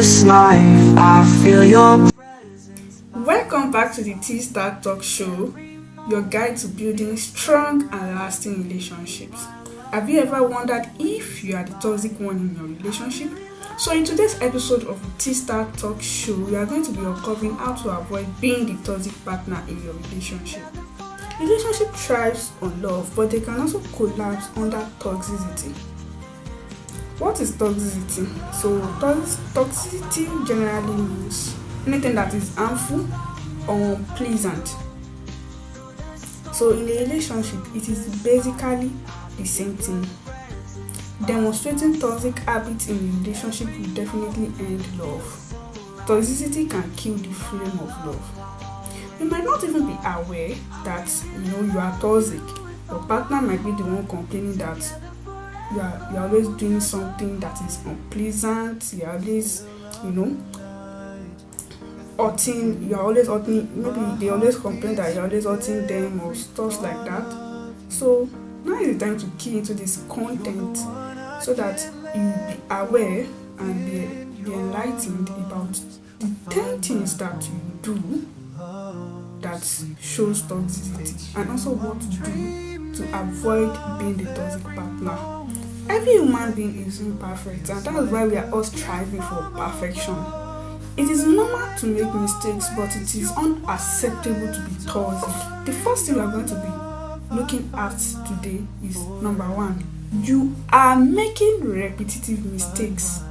this life. I feel your. Welcome back to the Tstar-talks show, your guide to building strong and lasting relationships. Have you ever wondered if you are the toxic one in your relationship? So in today's episode of the Tstar-talks show, we are going to be uncovering how to avoid being the toxic partner in your relationship. Relationship thrives on love, but they can also collapse under toxicity. What is toxicity? So toxicity generally means anything that is harmful or unpleasant. So in a relationship, it is basically the same thing. Demonstrating toxic habits in a relationship will definitely end love. Toxicity can kill the flame of love. You might not even be aware that you are toxic. Your partner might be the one complaining that you're always doing something that is unpleasant. You're always, hurting. You're always hurting. Maybe they always complain that you're always hurting them or stuff like that. So now is the time to key into this content so that you be aware and be enlightened about the 10 things that you do that shows toxicity, and also what to do to avoid being the toxic partner. Every human being is imperfect, and that is why we are all striving for perfection. It is normal to make mistakes, but it is unacceptable to be toxic. The first thing we are going to be looking at today is number 1. You are making repetitive mistakes.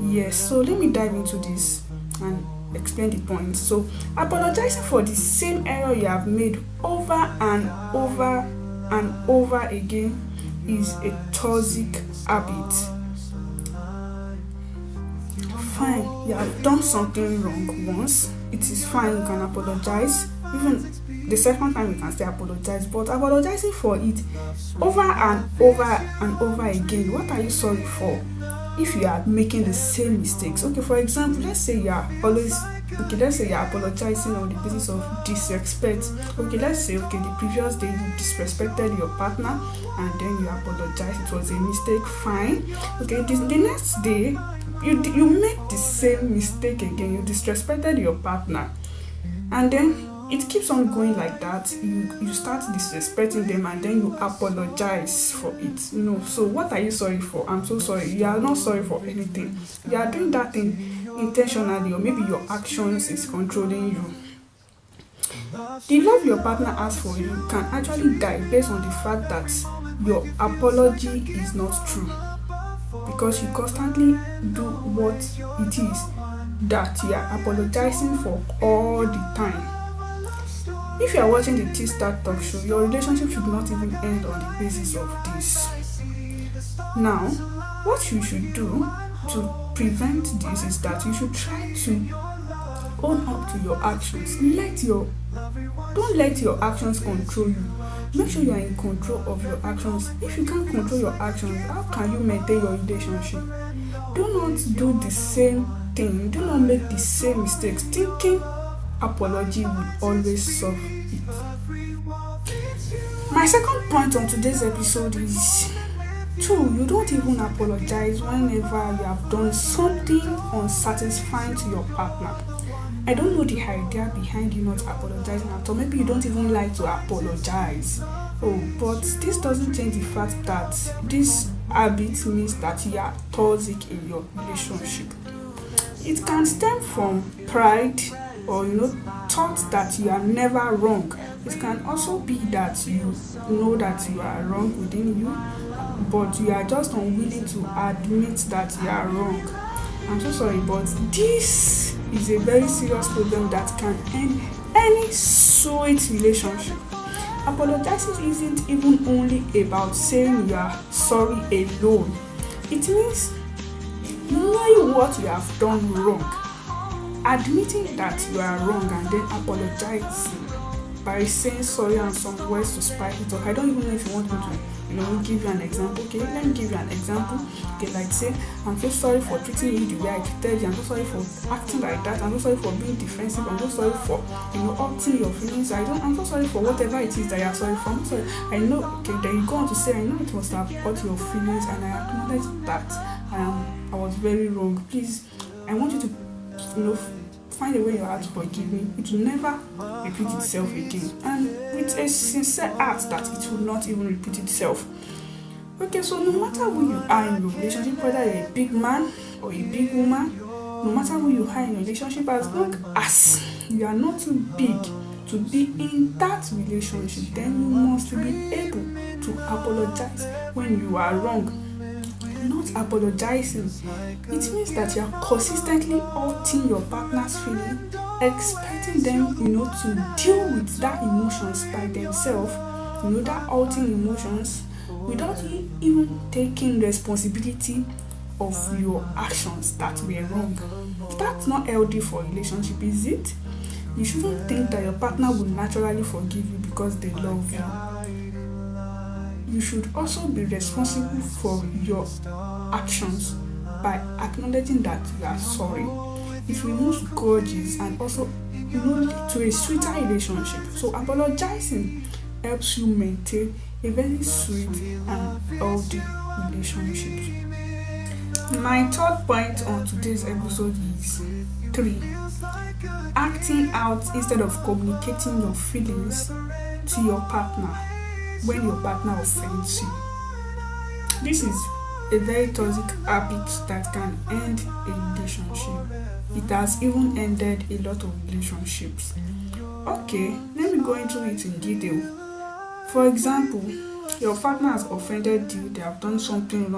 Yes, so let me dive into this and explain the point. So, apologizing for the same error you have made over and over and over again is a toxic habit. Fine, you have done something wrong once. It is fine, you can apologize. Even the second time you can still apologize, but apologizing for it over and over and over again, what are you sorry for? If you are making the same mistakes. Okay, for example, let's say you are apologizing on the basis of disrespect. Okay, let's say the previous day you disrespected your partner and then you apologize, it was a mistake, fine. Okay, the next day you make the same mistake again, you disrespected your partner, and then it keeps on going like that. You start disrespecting them and then you apologize for it. So what are you sorry for? I'm so sorry. You are not sorry for anything. You are doing that thing intentionally, or maybe your actions is controlling you. The love your partner has for you can actually die based on the fact that your apology is not true, because you constantly do what it is that you are apologizing for all the time. If you are watching the Tstar-talks show, your relationship should not even end on the basis of this. Now, what you should do to prevent this is that you should try to own up to your actions. Don't let your actions control you. Make sure you are in control of your actions. If you can't control your actions, how can you maintain your relationship? Do not do the same thing. Do not make the same mistakes, thinking apology will always solve it. My second point on today's episode is 2. You don't even apologize whenever you have done something unsatisfying to your partner. I don't know the idea behind you not apologizing at all. Maybe you don't even like to apologize. But this doesn't change the fact that this habit means that you are toxic in your relationship. It can stem from pride, or thought that you are never wrong. It can also be that you know that you are wrong within you, but you are just unwilling to admit that you are wrong. I'm so sorry, but this is a very serious problem that can end any sweet relationship. Apologizing isn't even only about saying you are sorry alone. It means knowing what you have done wrong, admitting that you are wrong, and then apologizing by saying sorry and some words to spice it up. I don't even know if you want me to give you an example. Okay, let me give you an example. Okay, like say, I'm so sorry for treating you the way I treated you. I'm so sorry for acting like that. I'm so sorry for being defensive. I'm so sorry for hurting your feelings. I'm so sorry for whatever it is that you're sorry for. I'm sorry. I know. Okay, then you go on to say, I know it must have hurt your feelings, and I acknowledge that I was very wrong. Please I want you to, find a way in your heart to forgive me. It will never repeat itself again. And with a sincere heart that it will not even repeat itself. Okay, so no matter who you are in your relationship, whether you're a big man or a big woman, no matter who you are in your relationship, as long as you are not too big to be in that relationship, then you must be able to apologize when you are wrong. Not apologizing, it means that you are consistently hurting your partner's feeling, expecting them, to deal with that emotions by themselves, that hurting emotions, without you even taking responsibility of your actions that were wrong. That's not healthy for a relationship, is it? You shouldn't think that your partner will naturally forgive you because they love you. You should also be responsible for your actions by acknowledging that you are sorry. It removes grudges and also lead to a sweeter relationship. So apologizing helps you maintain a very sweet and healthy relationship. My third point on today's episode is 3. Acting out instead of communicating your feelings to your partner when your partner offends you. This is a very toxic habit that can end a relationship. It has even ended a lot of relationships. Okay, let me go into it in detail. For example, your partner has offended you, they have done something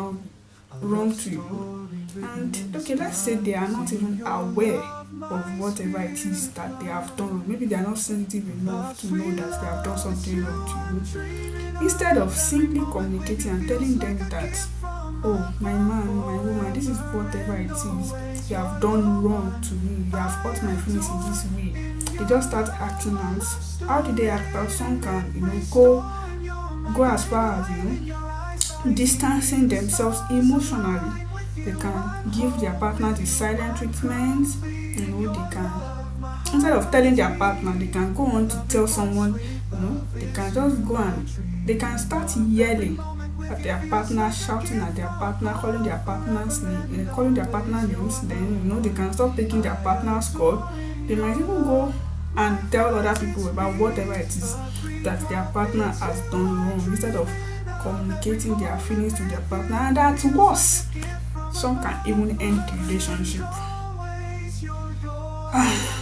wrong to you, and okay, let's say they are not even aware of whatever it is that they have done. Maybe they are not sensitive enough to know that they have done something wrong to you. Instead of simply communicating and telling them that, oh, my man, my woman, this is whatever it is you have done wrong to me, you have hurt my feelings in this way, they just start acting out. How do they act out? Some can, go as far as, distancing themselves emotionally. They can give their partner the silent treatment. They can, instead of telling their partner, they can go on to tell someone. They can just go and they can start yelling at their partner, shouting at their partner, calling their partner's name, calling their partner names. Then they can stop taking their partner's call. They might even go and tell other people about whatever it is that their partner has done wrong, instead of communicating their feelings to their partner. And that's worse. Some can even end the relationship.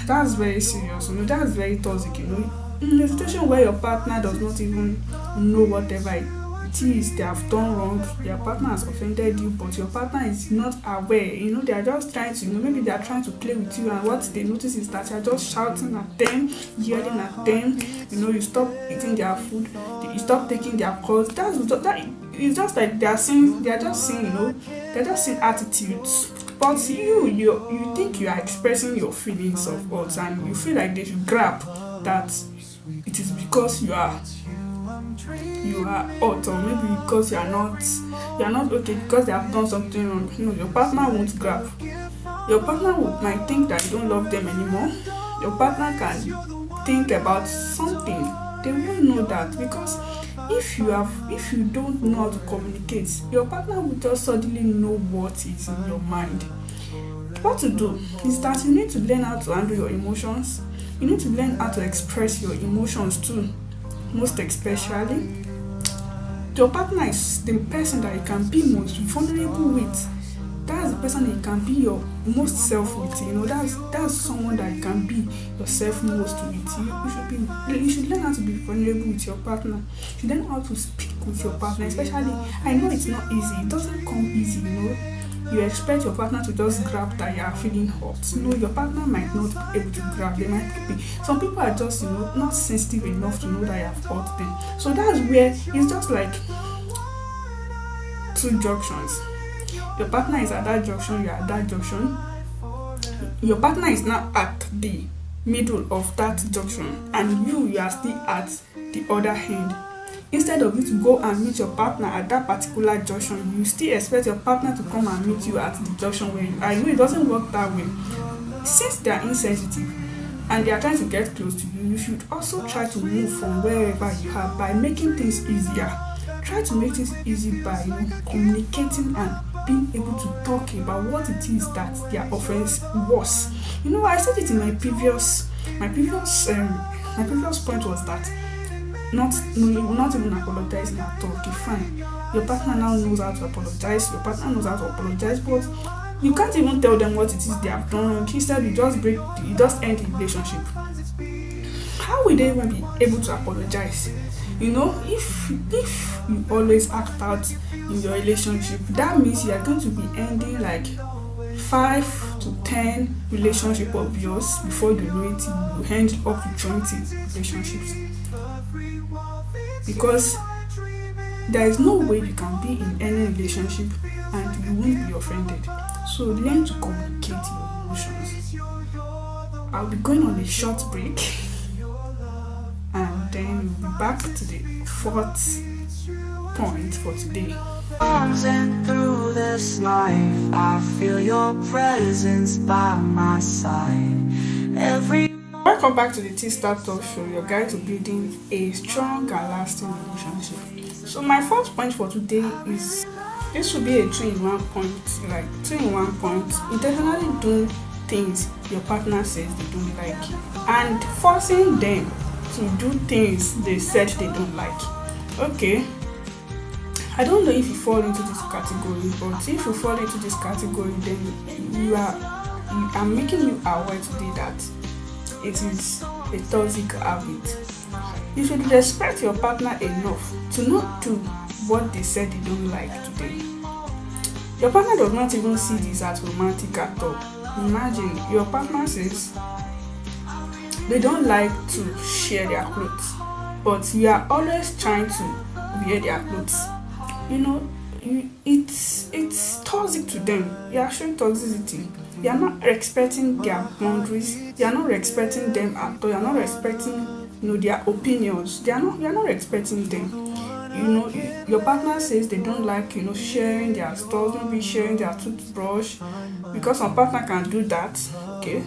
That's very serious. That's very toxic. In a situation where your partner does not even know whatever it is they have done wrong, your partner has offended you, but your partner is not aware. They are just trying to, maybe they are trying to play with you, and what they notice is that you are just shouting at them, yelling at them. You stop eating their food, you stop taking their calls. That it's just like they're just seeing attitudes. But you think you are expressing your feelings of hurt, and you feel like they should grab that it is because you are hurt, or maybe because you are not okay because they have done something wrong. Your partner won't grab. Your partner might think that you don't love them anymore. Your partner can think about something. They won't know that, because if you don't know how to communicate, your partner will just suddenly know what is in your mind. What to do is that you need to learn how to handle your emotions. You need to learn how to express your emotions too. Most especially, your partner is the person that you can be most vulnerable with. That's the person that you can be your most self with. That's someone that you can be yourself most with. You should learn how to be vulnerable with your partner. You should learn how to speak with your partner. Especially, I know it's not easy. It doesn't come easy. You expect your partner to just grab that you are feeling hot. Your partner might not be able to grab. They might be. Some people are just not sensitive enough to know that you have hurt them. So that's where it's just like two junctions. Your partner is at that junction, you are at that junction. Your partner is now at the middle of that junction, and you are still at the other end. Instead of you to go and meet your partner at that particular junction, you still expect your partner to come and meet you at the junction where you are. I know it doesn't work that way. Since they are insensitive and they are trying to get close to you, you should also try to move from wherever you are by making things easier. Try to make things easy by communicating and being able to talk about what it is that their offense was. I said it in my previous point was that not even apologizing at all. Okay, fine. Your partner now knows how to apologize. Your partner knows how to apologize, but you can't even tell them what it is they have done wrong. Instead, you just end the relationship. How will they even be able to apologize? If you always act out in your relationship, that means you are going to be ending like 5 to 10 relationship of yours. Before you know it, you end up with 20 relationships, because there is no way you can be in any relationship and you won't be offended. So learn to communicate your emotions. I'll be going on a short break and then we'll be back to the fourth point for today. And through this life, I feel your presence by my side. Welcome back to the Tstar-talks show, your guide to building a strong and lasting relationship. So my first point for today is, this will be a two-in-one point. Intentionally doing things your partner says they don't like and forcing them to do things they said they don't like. Okay, I don't know if you fall into this category, but if you fall into this category, then I'm making you aware today that it is a toxic habit. You should respect your partner enough to not do what they said they don't like today. Your partner does not even see this as romantic at all. Imagine your partner says they don't like to share their clothes, but you are always trying to wear their clothes. It's toxic to them. You are showing toxicity. You are not respecting their boundaries. You are not respecting them at all. You are not respecting their opinions. You are not respecting them. Your partner says they don't like sharing their stuff, maybe sharing their toothbrush, because some partner can do that. Okay,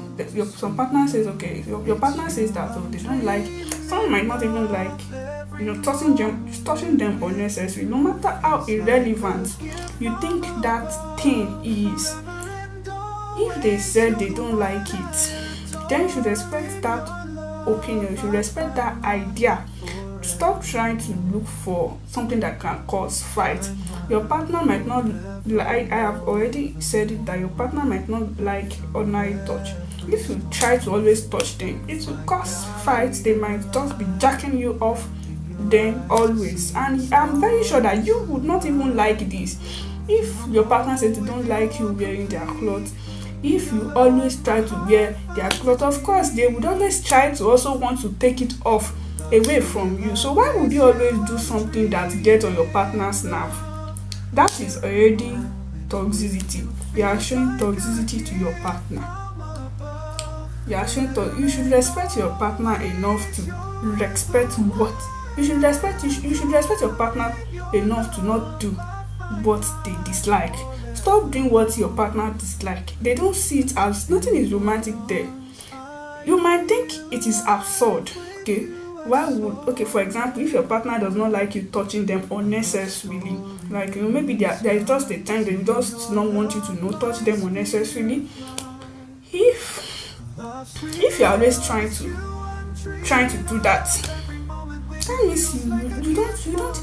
some partner says your partner says that they don't like. Some might not even like touching them unnecessary, no matter how irrelevant you think that thing is. If they said they don't like it, then you should respect that opinion. You should respect that idea. Stop trying to look for something that can cause fight. Your partner might not like, I have already said it, that your partner might not like ordinary touch. If you try to always touch them, it will cause fights. They might just be jacking you off them always, and I'm very sure that you would not even like this. If your partner says they don't like you wearing their clothes, if you always try to wear their clothes, of course they would always try to also want to take it off away from you. So why would you always do something that gets on your partner's nerve? That is already toxicity. You are showing toxicity to your partner. You should respect your partner enough to respect what you should respect your partner enough to not do what they dislike. Stop doing what your partner dislike. They don't see it as, nothing is romantic there. You might think it is absurd. Okay, for example, if your partner does not like you touching them unnecessarily, like maybe there is just a time they just not want you to touch them unnecessarily. If you're always trying to do that, that means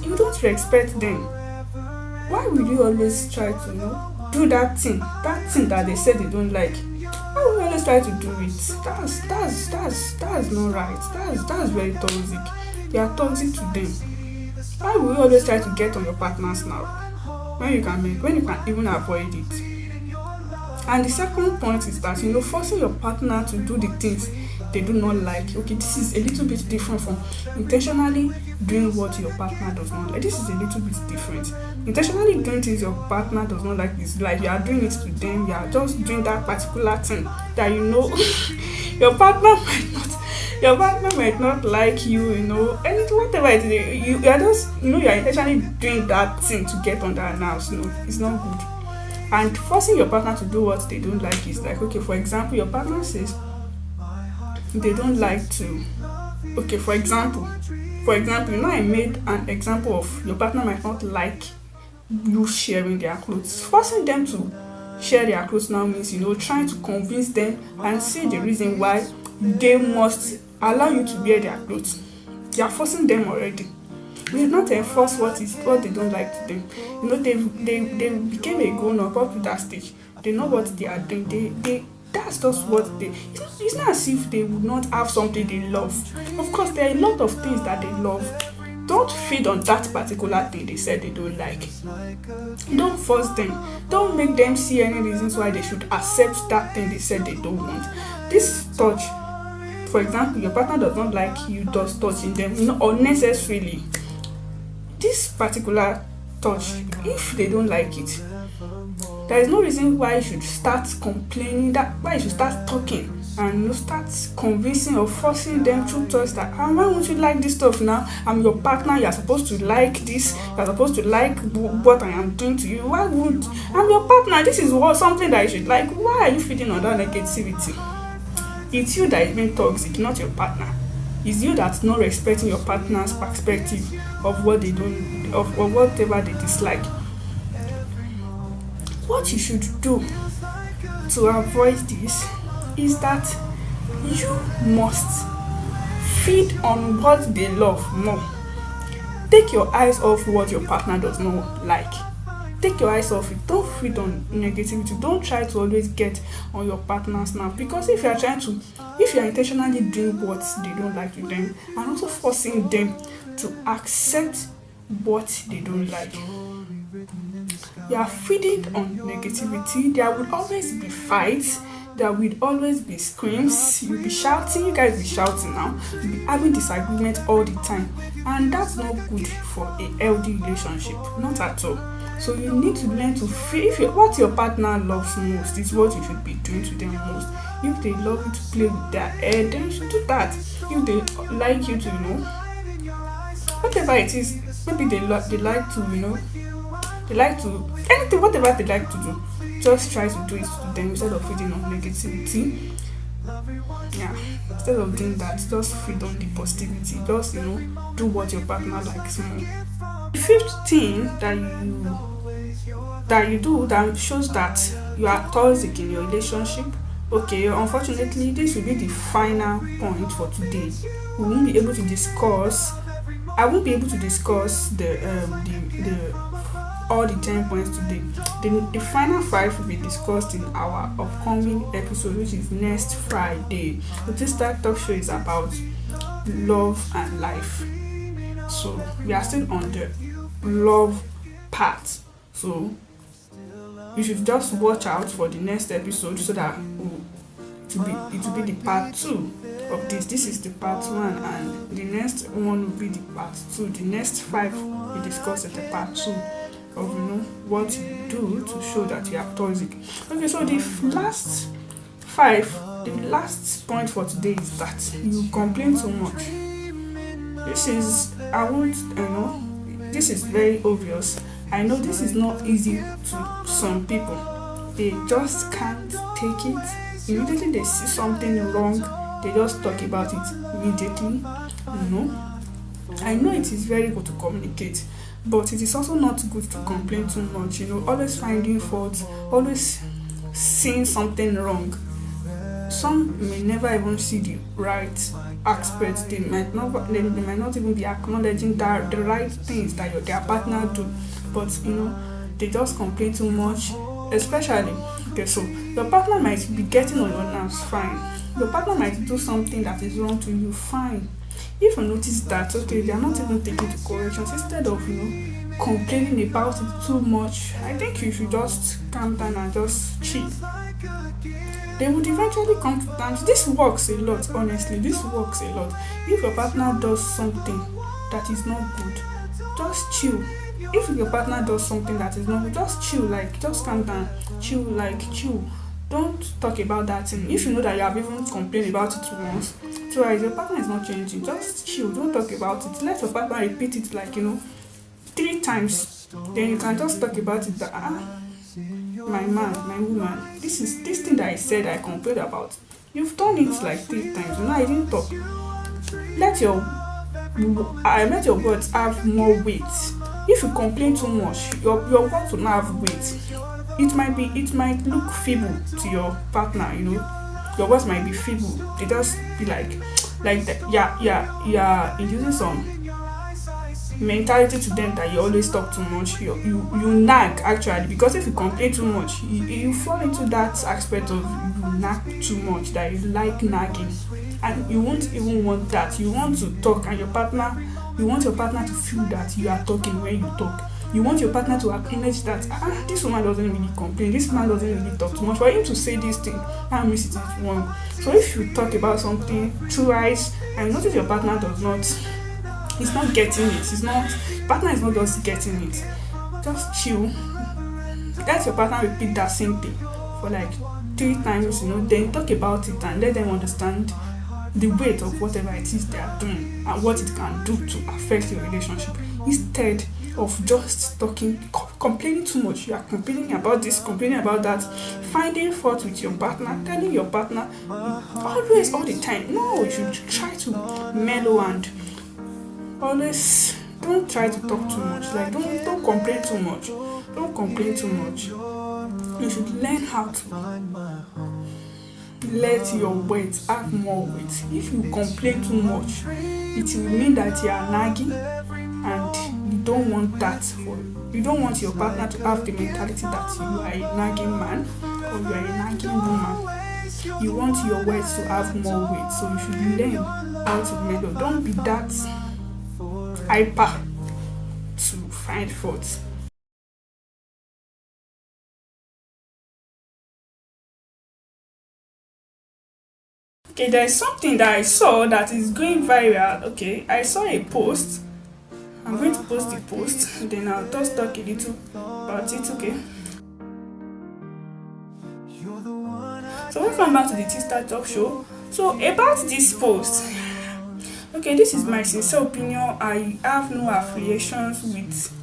you don't respect them. Why would you always try to do that thing that they said they don't like? Why would you always try to do it? That's not right. That's very toxic. You are toxic to them. Why would you always try to get on your partner's nerve when you can even avoid it? And the second point is that forcing your partner to do the things they do not like. Okay, this is a little bit different from intentionally doing what your partner does not like. This is a little bit different. Intentionally doing things your partner does not like is like you are doing it to them. You are just doing that particular thing that your partner might not like you. Anything, whatever it is, you are just you are intentionally doing that thing to get on their nerves. It's not good. And forcing your partner to do what they don't like is like, okay, for example, your partner says they don't like to, okay, for example, I made an example of your partner might not like you sharing their clothes. Forcing them to share their clothes now means, trying to convince them and see the reason why they must allow you to wear their clothes. You are forcing them already. We did not enforce what they don't like to them. They became a grown up to that stage. They know what they are doing. They that's just what they. It's not as if they would not have something they love. Of course, there are a lot of things that they love. Don't feed on that particular thing they said they don't like. Don't force them. Don't make them see any reasons why they should accept that thing they said they don't want. This touch, for example, your partner does not like you just touching them, unnecessarily. This particular touch, if they don't like it, there is no reason why you should start complaining, why you should start talking and start convincing or forcing them through touch that why won't you like this stuff now? I'm your partner, you're supposed to like this, you're supposed to like what I am doing to you. Why would I'm your partner? This is something that you should like. Why are you feeding on that negativity? It's you that is being toxic, not your partner. It's you that's not respecting your partner's perspective of what they don't, of whatever they dislike. What you should do to avoid this is that you must feed on what they love more. Take your eyes off what your partner does not like. Take your eyes off it. Don't feed on negativity. Don't try to always get on your partner's nerve, because if you are intentionally doing what they don't like to them and also forcing them to accept what they don't like, you are feeding on negativity. There will always be fights. There will always be screams. You'll be shouting. You guys will be shouting now. You'll be having disagreement all the time, and that's not good for a healthy relationship. Not at all. So you need to learn to feel what your partner loves most is what you should be doing to them most. If they love you to play with their hair, then you should do that. If they like you to, whatever it is, maybe they like to, they like to anything, whatever they like to do, just try to do it to them instead of feeding on negativity. Yeah, instead of doing that, just feed on the positivity. Just do what your partner likes more. The fifth thing that you do that shows that you are toxic in your relationship. Okay, unfortunately, this will be the final point for today. We won't be able to discuss. I won't be able to discuss the all the 10 points today. The final 5 will be discussed in our upcoming episode, which is next Friday. So this Tstar-talks show is about love and life. So we are still on the love part. So you should just watch out for the next episode so that it will be the part 2 of this. This is the part 1, and the next one will be the part 2. The next 5 we discuss at the part 2 of what you do to show that you are toxic. Okay, so the last point for today is that you complain too much. This is very obvious. I know this is not easy to some people. They just can't take it. Immediately they see something wrong, they just talk about it immediately. I know it is very good to communicate, but it is also not good to complain too much. Always finding faults, always seeing something wrong. Some may never even see the right aspects. They might not even be acknowledging that the right things that their partner do, but they just complain too much. Especially, so your partner might be getting on your nerves, fine. Your partner might do something that is wrong to you, fine. If you notice that, okay, they are not even taking the corrections, instead of complaining about it too much, I think you should just calm down and just chill. They would eventually come to terms. This works a lot, honestly. This works a lot. If your partner does something that is not good, just chill. If your partner does something that is not good, just chill, just calm down, chill. Don't talk about that thing. If you know that you have even complained about it once, twice, your partner is not changing, just chill. Don't talk about it. Let your partner repeat it 3 times. Then you can just talk about it that my man, my woman, this thing that I said I complained about. You've done it 3 times. I didn't talk. Let your words have more weight. If you complain too much, your words will not have weight. It might look feeble to your partner, your words might be feeble. They just be like that. Yeah, using some mentality to them that you always talk too much. You nag actually, because if you complain too much, you fall into that aspect of you nag too much, that you like nagging, and you won't even want that. You want to talk, and you want your partner to feel that you are talking when you talk. You want your partner to acknowledge that this woman doesn't really complain, this man doesn't really talk too much. For him to say this thing, that means it is wrong. So if you talk about something twice and notice your partner does not, he's not getting it, partner is not just getting it, just chill. Let your partner repeat that same thing for like 3 times, then talk about it and let them understand the weight of whatever it is they are doing and what it can do to affect your relationship, instead of just complaining too much. You are complaining about this, complaining about that, finding fault with your partner, telling your partner always, all the time. No, you should try to mellow and always don't try to talk too much. Like don't complain too much. Don't complain too much. You should learn how to let your words have more weight. If you complain too much, it will mean that you are nagging, and you don't want that you don't want your partner to have the mentality that you are a nagging man or you are a nagging woman. You want your words to have more weight, so you should learn how to mellow. Don't be that hyper to find fault. Okay, there's something that I saw that is going viral. Okay, I saw a post. I'm going to post the post, then I'll just talk a little about it. Okay. So welcome back to the Tstar-talks show. So about this post, okay, this is my sincere opinion. I have no affiliations with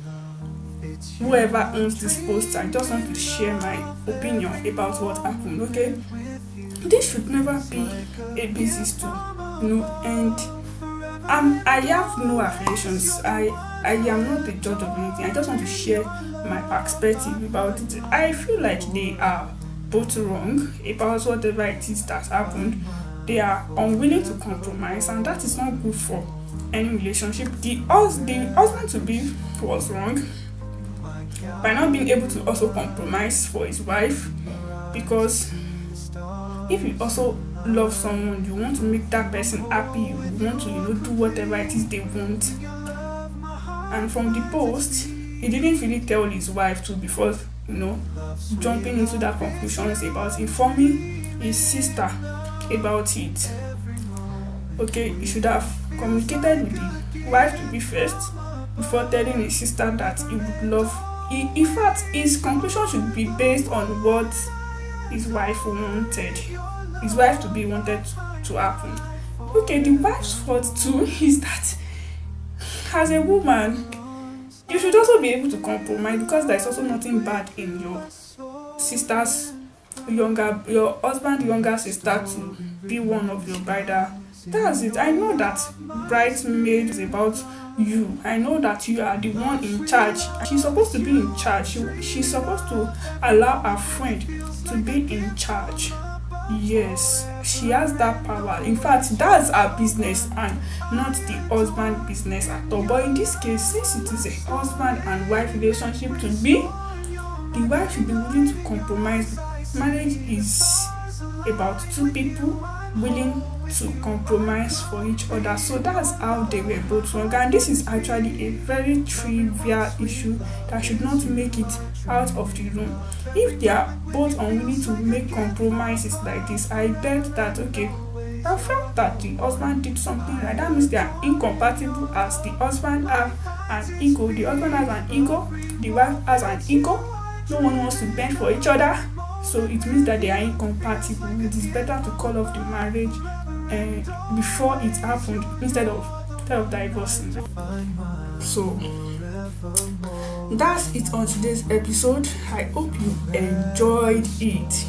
whoever owns this post. I just want to share my opinion about what happened. Okay, this should never be a business tool, and I have no affiliations. I am not the judge of anything. I just want to share my perspective about it. I feel like they are both wrong about whatever it is that happened. They are unwilling to compromise, and that is not good for any relationship. The husband to be was wrong by not being able to also compromise for his wife, because if you also love someone, you want to make that person happy, you want to do whatever it is they want. And from the post, he didn't really tell his wife to, before jumping into that conclusions about informing his sister about it. Okay, he should have communicated with the wife to be first before telling his sister that he would love. In fact, his conclusion should be based on what his wife wanted, his wife to be wanted to happen. Okay, the wife's fault too is that as a woman, you should also be able to compromise, because there's also nothing bad in your husband's younger sister to be one of your bridal. That's it. I know that bridesmaid is about you. I know that you are the one in charge. She's supposed to be in charge. She's supposed to allow her friend to be in charge. Yes, she has that power. In fact, that's her business and not the husband business at all. But in this case, since it is a husband and wife relationship, the wife should be willing to compromise. Marriage is about two people willing to compromise for each other. So that's how they were both wrong, and this is actually a very trivial issue that should not make it out of the room. If they are both unwilling to make compromises like this, I bet that I felt that the husband did something like that. Means they are incompatible, as the husband has an ego, the husband has an ego, the wife has an ego. No one wants to bend for each other, so it means that they are incompatible. It is better to call off the marriage before it happened instead of divorcing. So that's it on today's episode. I hope you enjoyed it.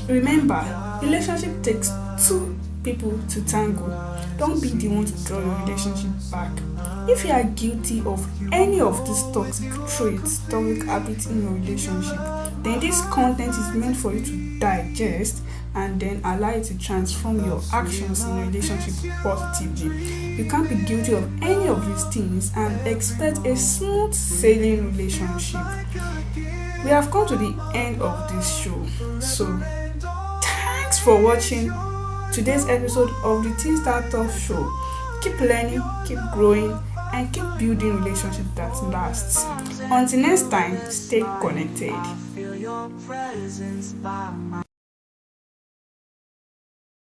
Remember, relationship takes two people to tango. Don't be the one to draw your relationship back. If you are guilty of any of these toxic traits, toxic habits in your relationship, then this content is meant for you to digest and then allow it to transform your actions in your relationship positively. You can't be guilty of any of these things and expect a smooth sailing relationship. We have come to the end of this show. So, thanks for watching today's episode of the Tstar-talks show. Keep learning, keep growing, and keep building relationships that lasts. Until next time, stay connected.